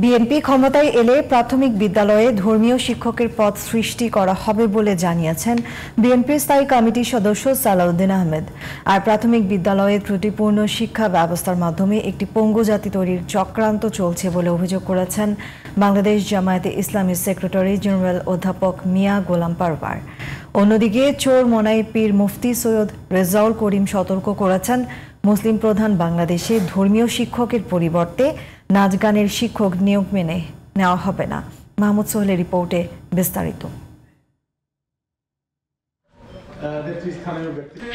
BNP ক্ষমতায় এলে প্রাথমিক বিদ্যালয়ে ধর্মীয় শিক্ষকের পদ সৃষ্টি করা হবে বলে জানিয়েছেন বিএনপির স্থায়ী কমিটির সদস্য সালাউদ্দিন আহমেদ। আর প্রাথমিক বিদ্যালয়ে ত্রুটিপূর্ণ শিক্ষা ব্যবস্থার মাধ্যমে একটি পঙ্গু জাতি তৈরির চক্রান্ত চলছে বলে অভিযোগ করেছেন বাংলাদেশ জামায়াতে ইসলামীর সেক্রেটারি জেনারেল অধ্যাপক মিয়া গোলাম পারভার। অন্যদিকে চোরমোনাই পীর মুফতি সৈয়দ রেজাউল করিম সতর্ক করেছেন মুসলিম প্রধান বাংলাদেশে ধর্মীয় শিক্ষকের পরিবর্তে নাচ গানের শিক্ষক নিয়োগ মেনে নেওয়া হবে না। মাহমুদ সোহেলের রিপোর্টে বিস্তারিত।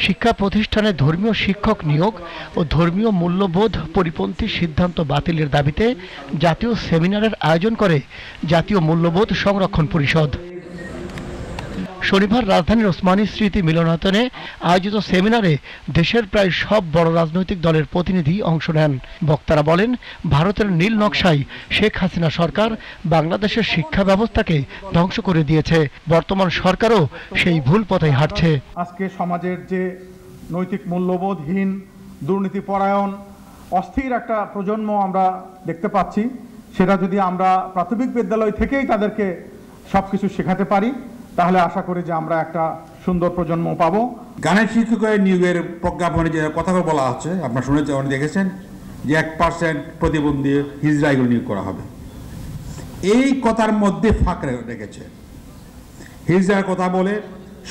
শিক্ষা প্রতিষ্ঠানে ধর্মীয় শিক্ষক নিয়োগ ও ধর্মীয় মূল্যবোধ পরিপন্থী সিদ্ধান্ত বাতিলের দাবিতে জাতীয় সেমিনারের আয়োজন করে জাতীয় মূল্যবোধ সংরক্ষণ পরিষদ। শনিবার রাজধানীর ওসমানী স্মৃতি মিলনায়তনে আয়োজিত সেমিনারে দেশের প্রায় সব বড় রাজনৈতিক দলের প্রতিনিধি অংশ নেন। বক্তারা বলেন, ভারতের নীল নকশায় শেখ হাসিনা সরকার বাংলাদেশের শিক্ষা ব্যবস্থাকে ধ্বংস করে দিয়েছে। বর্তমান সরকারও সেই ভুল পথে হাঁটছে। আজকে সমাজের যে নৈতিক মূল্যবোধহীন, দুর্নীতিপরায়ণ, অস্থির একটা প্রজন্ম আমরা দেখতে পাচ্ছি, সেটা যদি আমরা প্রাথমিক বিদ্যালয় থেকেই তাদেরকে সবকিছু শেখাতে পারি তাহলে আশা করি যে আমরা একটা সুন্দর প্রজন্ম পাবো। গানের শিক্ষকের নিয়োগের প্রজ্ঞাপনে যে কথা বলা হচ্ছে, আপনারা শুনেছেন, অনেক দেখেছেন যে 1% প্রতিবন্ধী হিজড়াইগুলো নিয়োগ করা হবে। এই কথার মধ্যে ফাঁক রেখেছে। হিজড়ার কথা বলে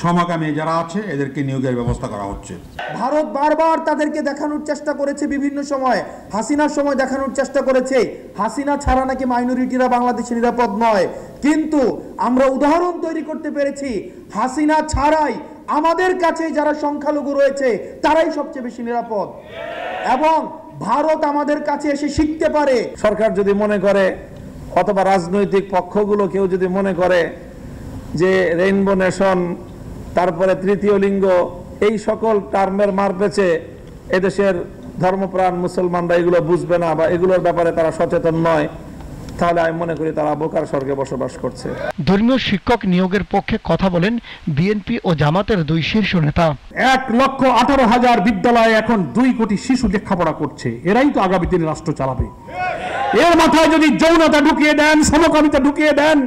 সমকামী যারা আছে এদেরকে নিয়োগের ব্যবস্থা করা হচ্ছে। ভারত বারবার তাদেরকে দেখানোর চেষ্টা করেছে, বিভিন্ন সময় হাসিনার সময় দেখানোর চেষ্টা করেছে হাসিনা ছাড়া নাকি মাইনরিটিরা বাংলাদেশে নিরাপদ নয়। কিন্তু আমরা উদাহরণ তৈরি করতে পেরেছি হাসিনা ছাড়াই আমাদের কাছে যারা সংখ্যালঘু রয়েছে তারাই সবচেয়ে বেশি নিরাপদ, এবং ভারত আমাদের কাছে এসে শিখতে পারে। সরকার যদি মনে করে অথবা রাজনৈতিক পক্ষগুলো কেউ যদি মনে করে যে রেইনবো নেশন, তারপরে তৃতীয় লিঙ্গ, এই সকল টার্মের মার পেছে এদেশের ধর্মপ্রাণ মুসলমানরা এগুলো বুঝবে না বা এগুলোর ব্যাপারে তারা সচেতন নয়, তাহলে আমি মনে করি তারা বোকার স্বর্গে বসবাস করছে। ধর্মীয় শিক্ষক নিয়োগের পক্ষে কথা বলেন বিএনপি ও জামাতের দুই শীর্ষ নেতা। 1,18,000 বিদ্যালয়ে এখন 2 কোটি শিশু লেখাপড়া করছে। এরাই তো আগামী দিনে রাষ্ট্র চালাবে। এর মাথায় যদি যৌনতা ঢুকিয়ে দেন, সমকামিতা ঢুকিয়ে দেন,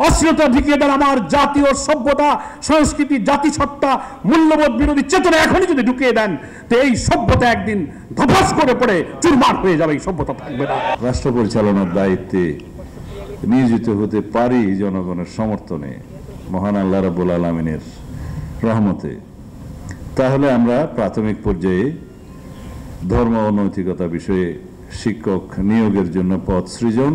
অশ্লীলতা ঢুকিয়ে দেন, আমার জাতীয় সভ্যতা, সংস্কৃতি, জাতিসত্তা, মূল্যবোধ বিরোধী চেতনা এখনই যদি ঢুকিয়ে দেন, তো এই সভ্যতা একদিন ধপাস করে পড়ে চুরমার হয়ে যাবে, এই সভ্যতা থাকবে না। রাষ্ট্র পরিচালনার দায়িত্বে নিয়োজিত হতে পারি জনগণের সমর্থনে, মহান আল্লাহ রাব্বুল আলামিনের রহমতে, তাহলে আমরা প্রাথমিক পর্যায়ে ধর্ম ও নৈতিকতা বিষয়ে শিক্ষক নিয়োগের জন্য পদ সৃজন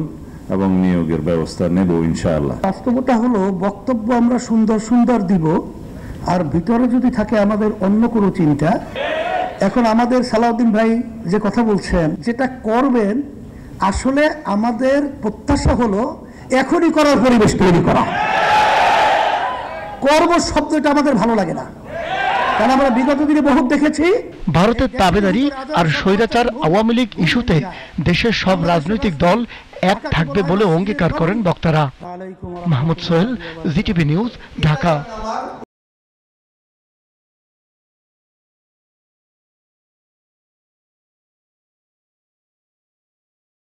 এবং নিয়োগের ব্যবস্থা নেব ইনশাআল্লাহ। বাস্তবতা হলো বক্তব্য আমরা সুন্দর সুন্দর দিব, আর ভিতরে যদি থাকে আমাদের অন্য কোনো চিন্তা। এখন আমাদের সালাউদ্দিন ভাই যে কথা বলছেন, যেটা করবেন, আসলে আমাদের প্রত্যাশা হলো এখনই করার পরিবেশ তৈরি করা। কর্ম শব্দটা আমাদের ভালো লাগে না, কারণ আমরা বিগত দিনে বহুত দেখেছি ভারতের তাবেদারি আর স্বৈরাচার আওয়ামী লীগ ইস্যুতে দেশের সব রাজনৈতিক দল এক থাকবে বলে অঙ্গীকার করেন বক্তারা। Mahmud Sohel, GTV news, Dhaka.